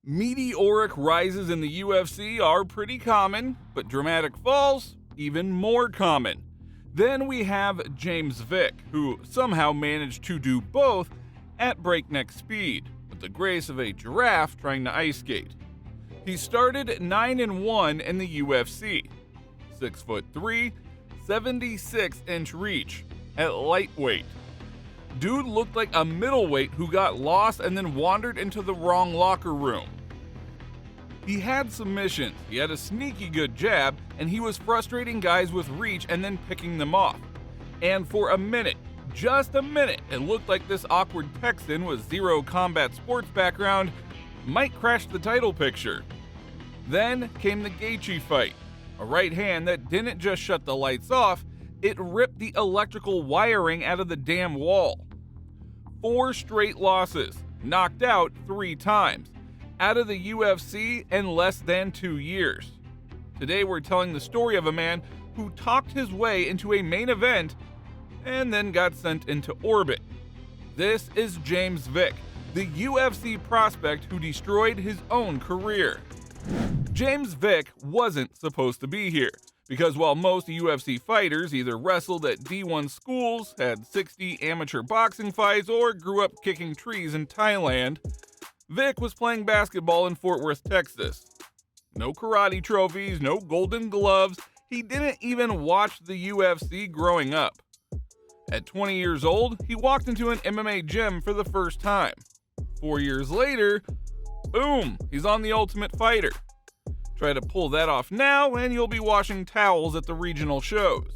Meteoric rises in the UFC are pretty common, but dramatic falls even more common. Then we have James Vick, who somehow managed to do both at breakneck speed, with the grace of a giraffe trying to ice skate. He started 9-1 in the UFC, 6'3", 76-inch reach, at lightweight. Dude looked like a middleweight who got lost and then wandered into the wrong locker room. He had submissions, he had a sneaky good jab, and he was frustrating guys with reach and then picking them off. And for a minute, just a minute, it looked like this awkward Texan with zero combat sports background might crash the title picture. Then came the Gaethje fight, a right hand that didn't just shut the lights off, it ripped the electrical wiring out of the damn wall. 4 straight losses, knocked out 3 times, out of the UFC in less than 2 years. Today we're telling the story of a man who talked his way into a main event and then got sent into orbit. This is James Vick, the UFC prospect who destroyed his own career. James Vick wasn't supposed to be here, because while most UFC fighters either wrestled at D1 schools, had 60 amateur boxing fights, or grew up kicking trees in Thailand, Vick was playing basketball in Fort Worth, Texas. No karate trophies, no golden gloves, he didn't even watch the UFC growing up. At 20 years old, he walked into an MMA gym for the first time. 4 years later, boom, he's on The Ultimate Fighter. Try to pull that off now and you'll be washing towels at the regional shows.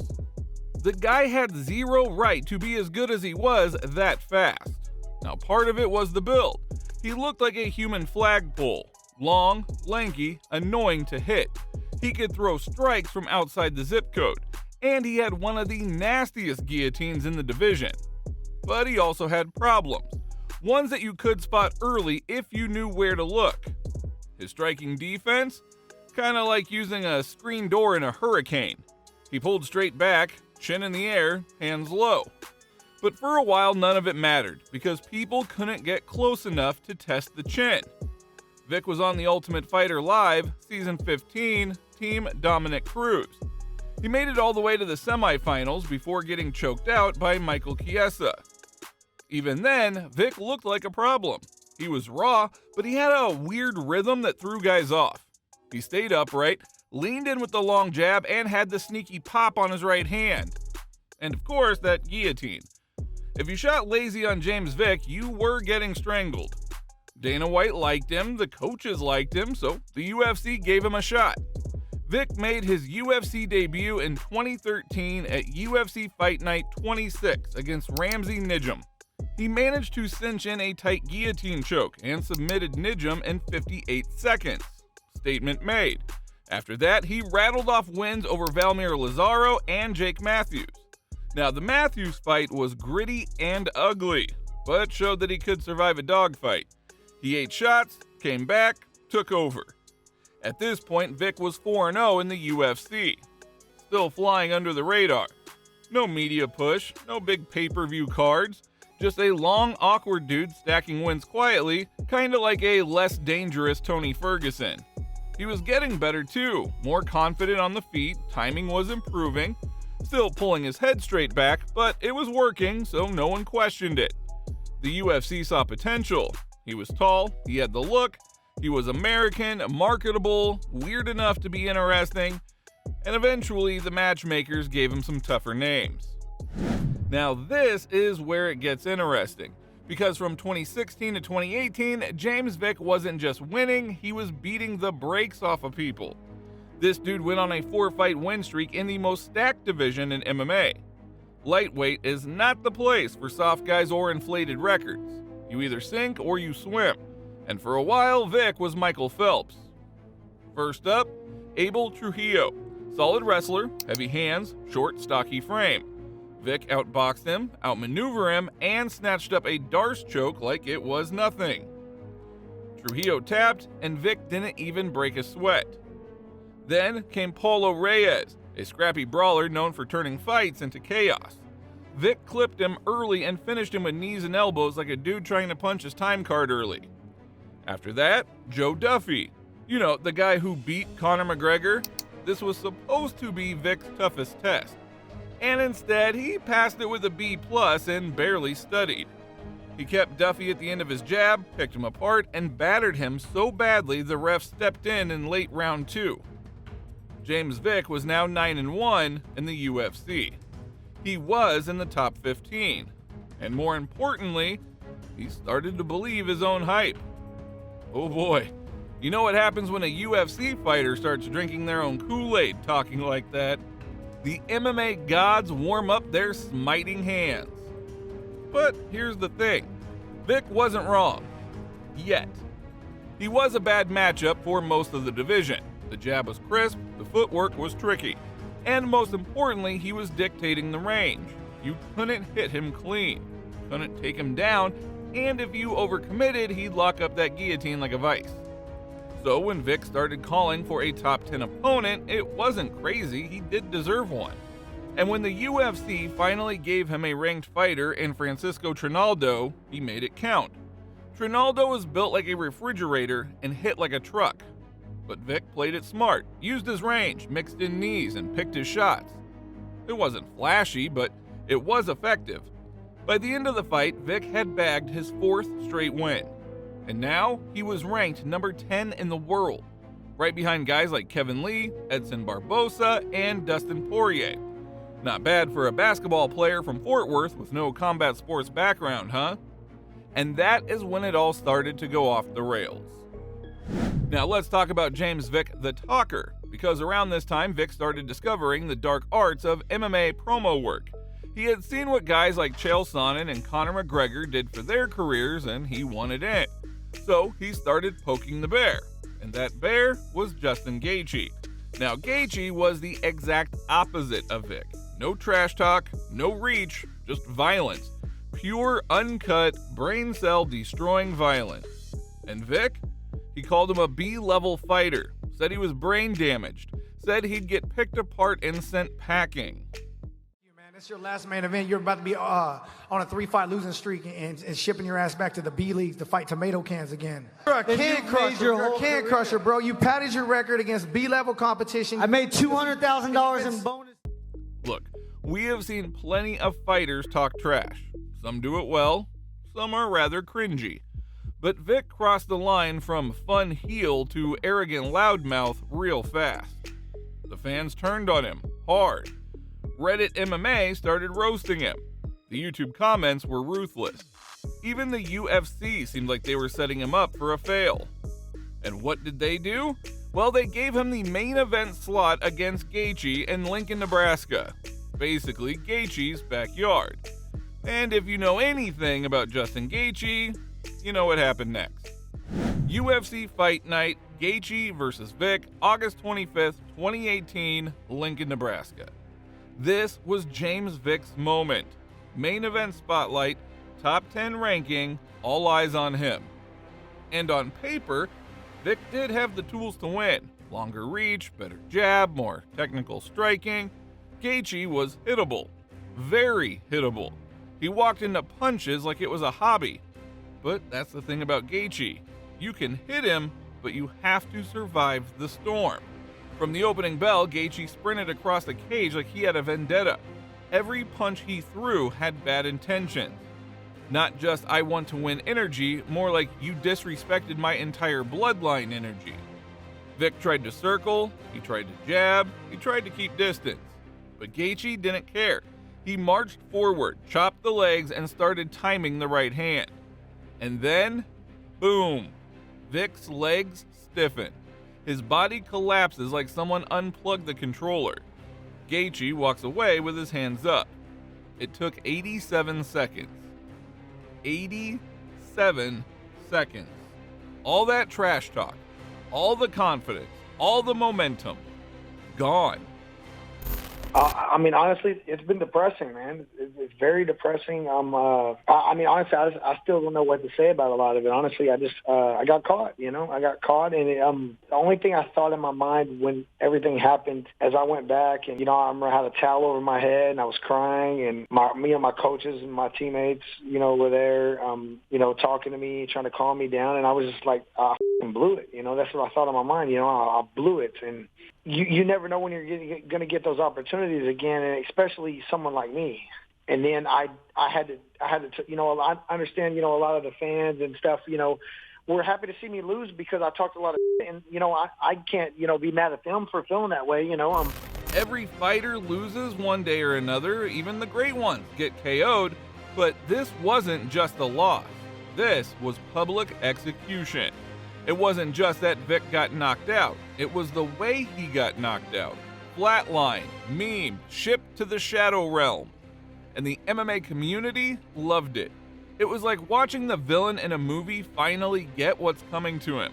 The guy had zero right to be as good as he was that fast. Now part of it was the build. He looked like a human flagpole. Long, lanky, annoying to hit. He could throw strikes from outside the zip code, and he had one of the nastiest guillotines in the division. But he also had problems, ones that you could spot early if you knew where to look. His striking defense? Kinda like using a screen door in a hurricane. He pulled straight back, chin in the air, hands low. But for a while none of it mattered, because people couldn't get close enough to test the chin. Vick was on The Ultimate Fighter Live, Season 15, Team Dominic Cruz. He made it all the way to the semifinals before getting choked out by Michael Chiesa. Even then, Vick looked like a problem. He was raw, but he had a weird rhythm that threw guys off. He stayed upright, leaned in with the long jab, and had the sneaky pop on his right hand. And of course, that guillotine. If you shot lazy on James Vick, you were getting strangled. Dana White liked him, the coaches liked him, so the UFC gave him a shot. Vick made his UFC debut in 2013 at UFC Fight Night 26 against Ramsey Nijem. He managed to cinch in a tight guillotine choke and submitted Nijem in 58 seconds. Statement made. After that, he rattled off wins over Valmir Lazaro and Jake Matthews. Now, the Matthews fight was gritty and ugly, but showed that he could survive a dogfight. He ate shots, came back, took over. At this point, Vick was 4-0 in the UFC. Still flying under the radar. No media push, no big pay-per-view cards, just a long, awkward dude stacking wins quietly, kinda like a less dangerous Tony Ferguson. He was getting better too, more confident on the feet, timing was improving, still pulling his head straight back, but it was working, so no one questioned it. The UFC saw potential. He was tall, he had the look, he was American, marketable, weird enough to be interesting, and eventually the matchmakers gave him some tougher names. Now this is where it gets interesting, because from 2016 to 2018, James Vick wasn't just winning, he was beating the brakes off of people. This dude went on a 4-fight win streak in the most stacked division in MMA. Lightweight is not the place for soft guys or inflated records. You either sink or you swim. And for a while, Vick was Michael Phelps. First up, Abel Trujillo. Solid wrestler, heavy hands, short, stocky frame. Vick outboxed him, outmaneuvered him, and snatched up a Darce choke like it was nothing. Trujillo tapped, and Vick didn't even break a sweat. Then came Paulo Reyes, a scrappy brawler known for turning fights into chaos. Vick clipped him early and finished him with knees and elbows like a dude trying to punch his time card early. After that, Joe Duffy. You know, the guy who beat Conor McGregor. This was supposed to be Vick's toughest test. And instead, he passed it with a B+ and barely studied. He kept Duffy at the end of his jab, picked him apart, and battered him so badly the ref stepped in late round 2. James Vick was now 9-1 in the UFC. He was in the top 15. And more importantly, he started to believe his own hype. Oh boy. You know what happens when a UFC fighter starts drinking their own Kool-Aid talking like that? The MMA gods warm up their smiting hands. But here's the thing. Vick wasn't wrong. Yet. He was a bad matchup for most of the division. The jab was crisp, the footwork was tricky, and most importantly, he was dictating the range. You couldn't hit him clean, couldn't take him down, and if you overcommitted, he'd lock up that guillotine like a vice. So when Vick started calling for a top 10 opponent, it wasn't crazy, he did deserve one. And when the UFC finally gave him a ranked fighter in Francisco Trinaldo, he made it count. Trinaldo was built like a refrigerator and hit like a truck. But Vick played it smart, used his range, mixed in knees, and picked his shots. It wasn't flashy, but it was effective. By the end of the fight, Vick had bagged his 4th straight win. And now, he was ranked number 10 in the world, right behind guys like Kevin Lee, Edson Barbosa, and Dustin Poirier. Not bad for a basketball player from Fort Worth with no combat sports background, huh? And that is when it all started to go off the rails. Now let's talk about James Vick the Talker, because around this time Vick started discovering the dark arts of MMA promo work. He had seen what guys like Chael Sonnen and Conor McGregor did for their careers and he wanted in. So he started poking the bear, and that bear was Justin Gaethje. Now Gaethje was the exact opposite of Vick. No trash talk, no reach, just violence. Pure, uncut, brain cell destroying violence. And Vick? He called him a B-level fighter, said he was brain damaged, said he'd get picked apart and sent packing. Man, it's your last main event. You're about to be on a 3-fight losing streak and shipping your ass back to the B League to fight tomato cans again. You're a can crusher. You're a can crusher, bro. You padded your record against B-level competition. I made $200,000 in bonus. Look, we have seen plenty of fighters talk trash. Some do it well, some are rather cringy. But Vick crossed the line from fun heel to arrogant loudmouth real fast. The fans turned on him hard. Reddit MMA started roasting him. The YouTube comments were ruthless. Even the UFC seemed like they were setting him up for a fail. And what did they do? Well, they gave him the main event slot against Gaethje in Lincoln, Nebraska. Basically, Gaethje's backyard. And if you know anything about Justin Gaethje, you know what happened next. UFC Fight Night, Gaethje vs. Vick, August 25th, 2018, Lincoln, Nebraska. This was James Vick's moment. Main event spotlight, top 10 ranking, all eyes on him. And on paper, Vick did have the tools to win. Longer reach, better jab, more technical striking. Gaethje was hittable. Very hittable. He walked into punches like it was a hobby. But that's the thing about Gaethje. You can hit him, but you have to survive the storm. From the opening bell, Gaethje sprinted across the cage like he had a vendetta. Every punch he threw had bad intentions. Not just I want to win energy, more like you disrespected my entire bloodline energy. Vick tried to circle, he tried to jab, he tried to keep distance. But Gaethje didn't care. He marched forward, chopped the legs, and started timing the right hand. And then, boom, Vick's legs stiffen. His body collapses like someone unplugged the controller. Gaethje walks away with his hands up. It took 87 seconds. 87 seconds. All that trash talk, all the confidence, all the momentum, gone. I mean, honestly, it's been depressing, man. It's very depressing. I mean, honestly, I still don't know what to say about a lot of it. Honestly, I got caught, I got caught. And the only thing I thought in my mind when everything happened, as I went back and, I remember I had a towel over my head and I was crying, and me and my coaches and my teammates, were there, talking to me, trying to calm me down. And I was just like, I blew it. That's what I thought in my mind. I blew it. And you never know when you're going to get those opportunities again, and especially someone like me. And then I had to, I understand, a lot of the fans and stuff, were happy to see me lose because I talked a lot of shit, and, I can't, be mad at them for feeling that way, Every fighter loses one day or another, even the great ones get KO'd, but this wasn't just a loss. This was public execution. It wasn't just that Vick got knocked out, it was the way he got knocked out. Flatline, meme, shipped to the shadow realm. And the MMA community loved it. It was like watching the villain in a movie finally get what's coming to him.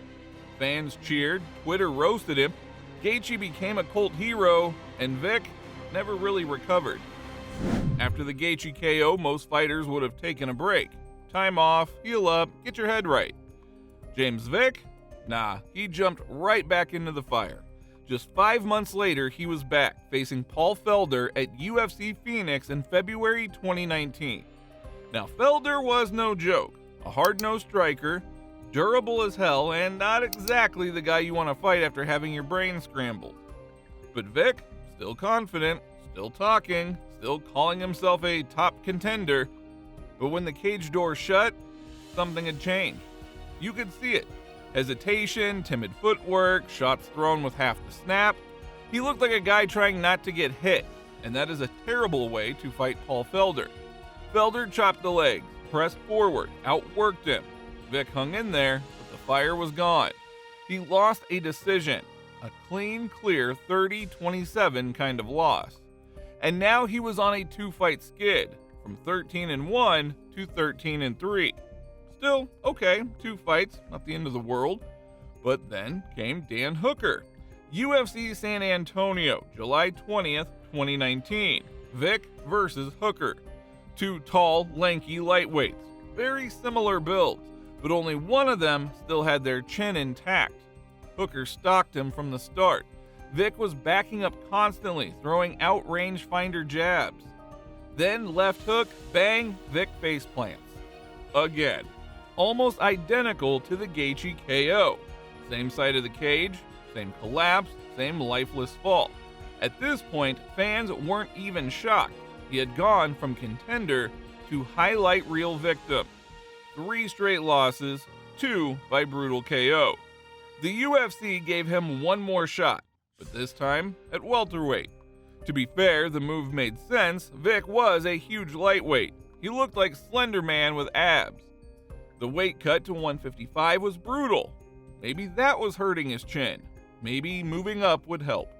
Fans cheered, Twitter roasted him, Gaethje became a cult hero, and Vick never really recovered. After the Gaethje KO, most fighters would have taken a break. Time off, heal up, get your head right. James Vick? Nah, he jumped right back into the fire. Just 5 months later, he was back, facing Paul Felder at UFC Phoenix in February 2019. Now, Felder was no joke. A hard-nosed striker, durable as hell, and not exactly the guy you want to fight after having your brain scrambled. But Vick, still confident, still talking, still calling himself a top contender. But when the cage door shut, something had changed. You could see it. Hesitation, timid footwork, shots thrown with half the snap. He looked like a guy trying not to get hit, and that is a terrible way to fight Paul Felder. Felder chopped the legs, pressed forward, outworked him. Vick hung in there, but the fire was gone. He lost a decision, a clean, clear 30-27 kind of loss. And now he was on a 2-fight skid, from 13-1 to 13-3. Still, okay, 2 fights, not the end of the world. But then came Dan Hooker. UFC San Antonio, July 20th, 2019. Vick versus Hooker. 2 tall, lanky lightweights. Very similar builds, but only one of them still had their chin intact. Hooker stalked him from the start. Vick was backing up constantly, throwing out rangefinder jabs. Then left hook, bang, Vick face plants. Again. Almost identical to the Gaethje KO. Same side of the cage, same collapse, same lifeless fall. At this point, fans weren't even shocked. He had gone from contender to highlight reel victim. 3 straight losses, 2 by brutal KO. The UFC gave him one more shot, but this time at welterweight. To be fair, the move made sense. Vick was a huge lightweight. He looked like Slender Man with abs. The weight cut to 155 was brutal. Maybe that was hurting his chin. Maybe moving up would help.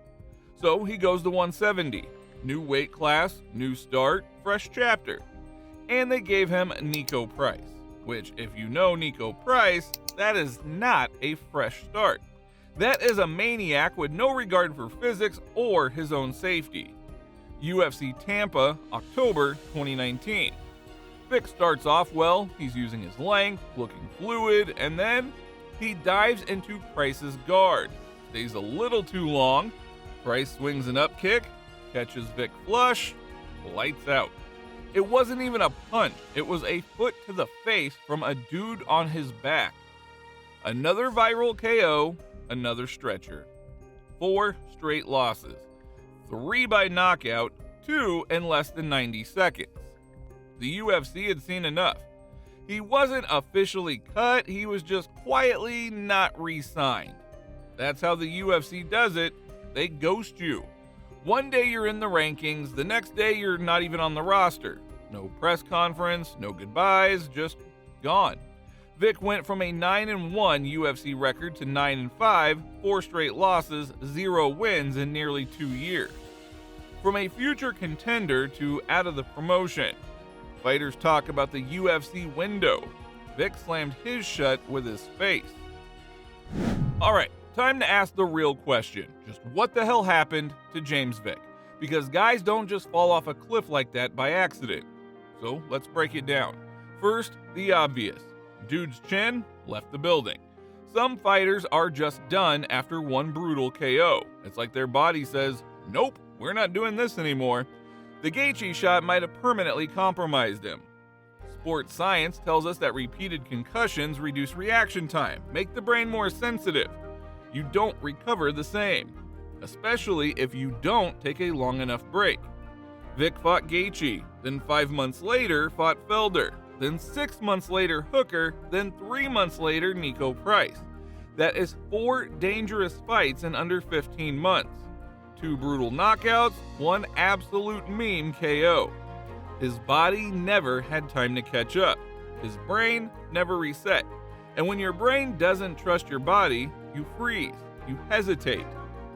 So he goes to 170. New weight class, new start, fresh chapter. And they gave him Nico Price, which, if you know Nico Price, that is not a fresh start. That is a maniac with no regard for physics or his own safety. UFC Tampa, October 2019. Vick starts off well, he's using his length, looking fluid, and then he dives into Price's guard. Stays a little too long. Price swings an up kick, catches Vick flush, lights out. It wasn't even a punch, it was a foot to the face from a dude on his back. Another viral KO, another stretcher. 4 straight losses. 3 by knockout, 2 in less than 90 seconds. The UFC had seen enough. He wasn't officially cut, he was just quietly not re-signed. That's how the UFC does it. They ghost you. One day you're in the rankings, the next day you're not even on the roster. No press conference, no goodbyes, just gone. Vick went from a 9-1 UFC record to 9-5, 4 straight losses, 0 wins in nearly 2 years. From a future contender to out of the promotion. Fighters talk about the UFC window. Vick slammed his shut with his face. Alright, time to ask the real question. Just what the hell happened to James Vick? because guys don't just fall off a cliff like that by accident. So let's break it down. First, the obvious. Dude's chin left the building. Some fighters are just done after one brutal KO. It's like their body says, nope, we're not doing this anymore. The Gaethje shot might have permanently compromised him. Sports science tells us that repeated concussions reduce reaction time, make the brain more sensitive. You don't recover the same, especially if you don't take a long enough break. Vick fought Gaethje, then 5 months later fought Felder, then 6 months later Hooker, then 3 months later Nico Price. That is 4 dangerous fights in under 15 months. 2 brutal knockouts, 1 absolute meme KO. His body never had time to catch up. His brain never reset. And when your brain doesn't trust your body, you freeze, you hesitate.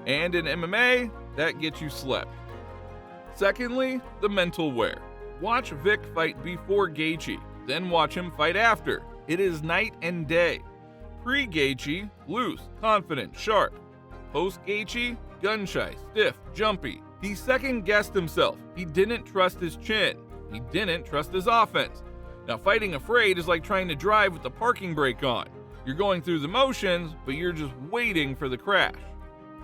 And in MMA, that gets you slept. Secondly, the mental wear. Watch Vick fight before Gaethje, then watch him fight after. It is night and day. Pre-Gaethje, loose, confident, sharp. Post-Gaethje, gun-shy, stiff, jumpy. He second-guessed himself. He didn't trust his chin. He didn't trust his offense. Now, fighting afraid is like trying to drive with the parking brake on. You're going through the motions, but you're just waiting for the crash.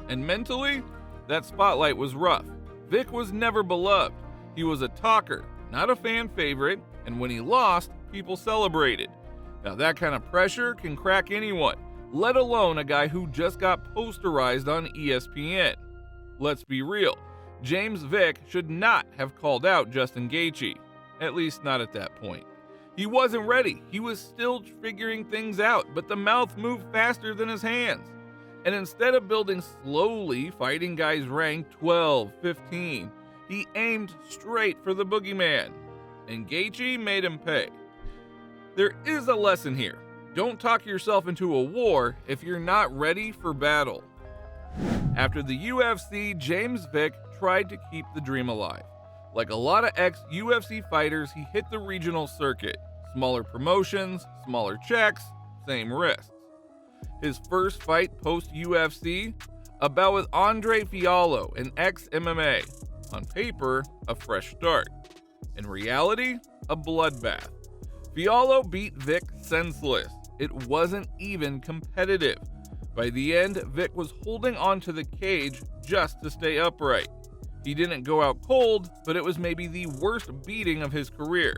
And mentally, that spotlight was rough. Vick was never beloved. He was a talker, not a fan favorite, and when he lost, people celebrated. Now, that kind of pressure can crack anyone, let alone a guy who just got posterized on ESPN. Let's be real. James Vick should not have called out Justin Gaethje, at least not at that point. He wasn't ready. He was still figuring things out, but the mouth moved faster than his hands. And instead of building slowly, fighting guys ranked 12, 15, he aimed straight for the boogeyman. And Gaethje made him pay. There is a lesson here. Don't talk yourself into a war if you're not ready for battle. After the UFC, James Vick tried to keep the dream alive. Like a lot of ex-UFC fighters, he hit the regional circuit. Smaller promotions, smaller checks, same risks. His first fight post-UFC, a bout with Andre Fiallo, an ex-MMA. On paper, a fresh start. In reality, a bloodbath. Fiallo beat Vick senseless. It wasn't even competitive. By the end, Vick was holding onto the cage just to stay upright. He didn't go out cold, but it was maybe the worst beating of his career.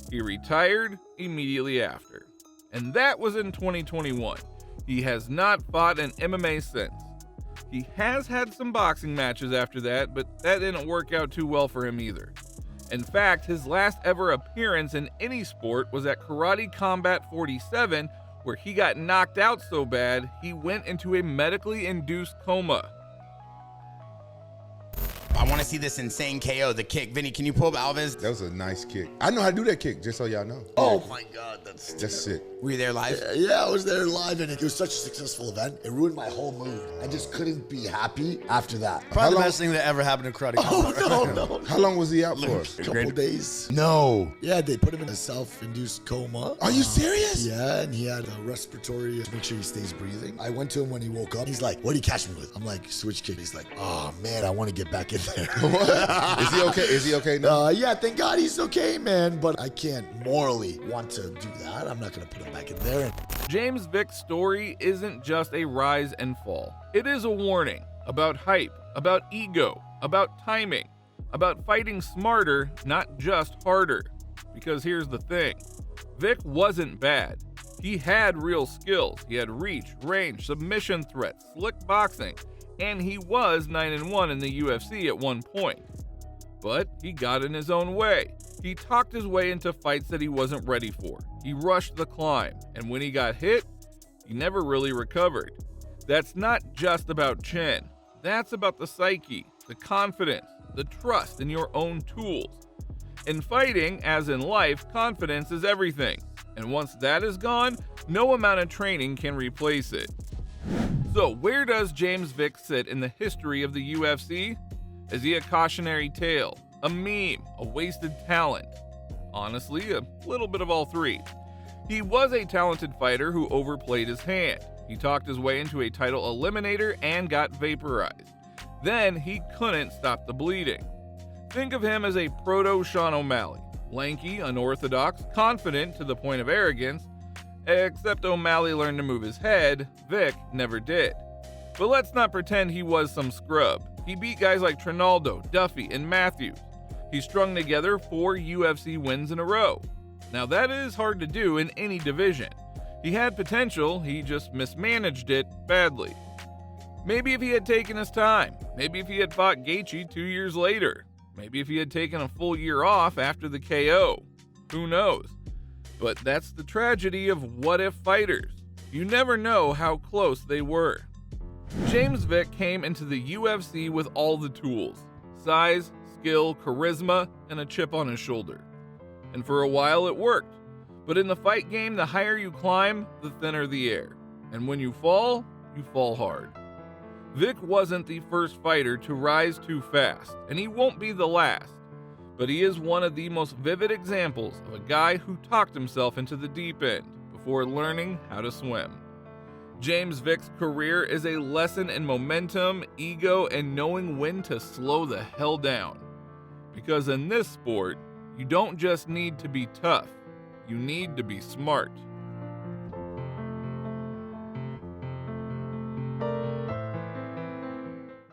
He retired immediately after. And that was in 2021. He has not fought in MMA since. He has had some boxing matches after that, but that didn't work out too well for him either. In fact, his last ever appearance in any sport was at Karate Combat 47, where he got knocked out so bad he went into a medically induced coma. I want to see this insane KO, the kick. Vinny, can you pull up Alves? That was a nice kick. I know how to do that kick, just so y'all know. Oh my God, that's sick. Were you there live? Yeah, I was there live, and it was such a successful event. It ruined my whole mood. I just couldn't be happy after that. Probably the best thing that ever happened to Karate Combat. Oh, no. How long was he out for? A couple days. No. Yeah, they put him in a self-induced coma. Are you serious? Yeah, and he had a respiratory to make sure he stays breathing. I went to him when he woke up. He's like, what do you catch me with? I'm like, switch kick. He's like, oh, man, I want to get back in there. Is he okay? Is he okay now? Yeah, thank God he's okay, man. But I can't morally want to do that. I'm not going to put him back in there. James Vick's story isn't just a rise and fall. It is a warning about hype, about ego, about timing, about fighting smarter, not just harder. Because here's the thing, Vick wasn't bad. He had real skills. He had reach, range, submission threats, slick boxing, and he was 9-1 in the UFC at one point. But he got in his own way. He talked his way into fights that he wasn't ready for. He rushed the climb, and when he got hit, he never really recovered. That's not just about chin. That's about the psyche, the confidence, the trust in your own tools. In fighting, as in life, confidence is everything. And once that is gone, no amount of training can replace it. So where does James Vick sit in the history of the UFC? Is he a cautionary tale, a meme, a wasted talent? Honestly, a little bit of all three. He was a talented fighter who overplayed his hand. He talked his way into a title eliminator and got vaporized. Then he couldn't stop the bleeding. Think of him as a proto-Sean O'Malley, lanky, unorthodox, confident to the point of arrogance, except O'Malley learned to move his head, Vick never did. But let's not pretend he was some scrub. He beat guys like Trinaldo, Duffy, and Matthews. He strung together 4 UFC wins in a row. Now that is hard to do in any division. He had potential, he just mismanaged it badly. Maybe if he had taken his time, maybe if he had fought Gaethje 2 years later, maybe if he had taken a full year off after the KO. Who knows? But that's the tragedy of what-if fighters. You never know how close they were. James Vick came into the UFC with all the tools: size, skill, charisma, and a chip on his shoulder. And for a while it worked. But in the fight game, the higher you climb, the thinner the air. And when you fall hard. Vick wasn't the first fighter to rise too fast, and he won't be the last. But he is one of the most vivid examples of a guy who talked himself into the deep end before learning how to swim. James Vick's career is a lesson in momentum, ego, and knowing when to slow the hell down. Because in this sport, you don't just need to be tough, you need to be smart.